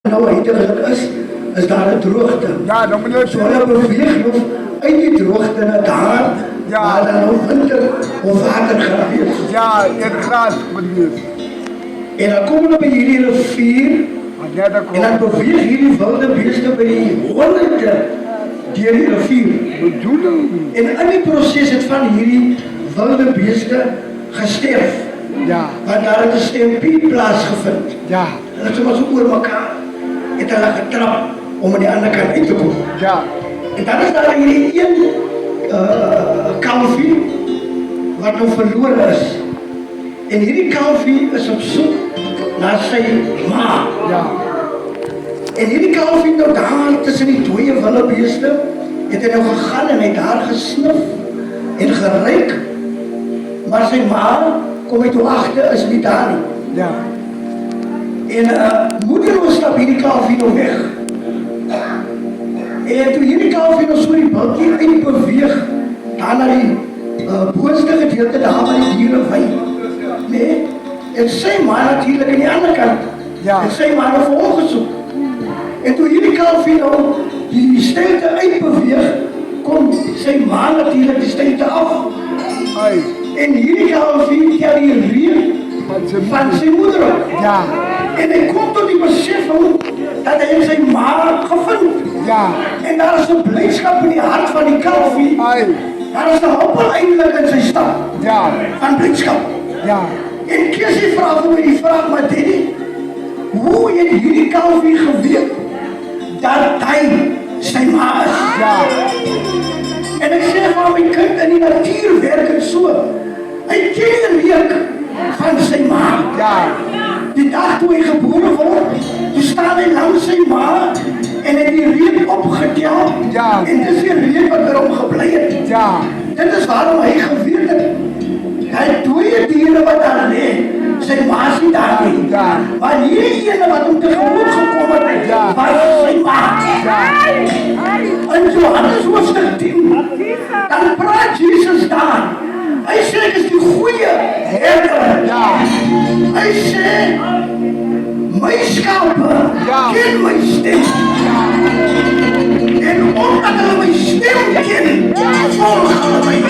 nou eindelijk is daar een droogte. Ja, dan moet je So hulle beweeg nog uit die droogte na daar, Ja. waar dan nou winter of water gaan wees. Ja, in gras moet wees. En dan kom hulle by hierdie rivier, Net dan en dan kom beweeg hierdie wilde beeste by die honderde deur die rivier. bedoeling. En in die proses het van hierdie wilde beeste gesterf. Ja, Want daar het 'n stampede plaasgevind. ja, Hulle het sommer so oor mekaar het hulle getrap om aan die ander kant uit te kom. ja, En dan is daar hierdie een kalfie wat nou verlore is. En hierdie kalfie is op soek na sy ma. ja, En hierdie kalfie nou daar tussen die twee wilde beeste het hy nou gegaan en hy het daar gesnif en geruik. Maar sy ma kom hy toe agter is nie daar nie. ja, En moedeloos stap hierdie kalfie nou weg. En toe hierdie kalfie nou so die bultjie uitbeweeg, daar na die boonste gedeelte daar waar die diere wei. Nee, en sy ma natuurlijk aan die ander kant. Ja. En sy ma nou vir hom gesoek. En toe hierdie kalfie nou die stilte uitbeweeg, kom sy ma natuurlijk die stilte af. ai, En hierdie kalfie tel die reuk van sy moeder op. ja, En hy kom tot die besef dat hy sy ma gevind. ja, En daar is 'n blydskap in die hart van die kalfie. ai, Daar is 'n hoop eintlik in sy stap ja, van blydskap. ja, En Kessie vra vir my die vraag, maar Daddy, hoe het hierdie kalfie geweet dat hy sy ma is? ja, En ek sê vir my kind, in die natuur werk dit so. Hy ken die reuk van sy ma. ja, Die dag toe hy gebore word, toe staan hy langs sy ma en het die reuk opgetel. Ja. En dis die reuk wat er hom gebly het. ja, Dit is waarom hy geweet het. Hy twee diere wat daar lê, sy ma is nie daar nie. Ja. Maar hierdie ene wat hom tegemoet gekom het, Ja. was sy ma. ja, In Johannes hoofstuk 10, dan praat Jesus daar. Hy sê ek is die goeie herder. ja, Hy sê, my skape Ja. ken my stem. En omdat hulle my stem ken, volg hulle my.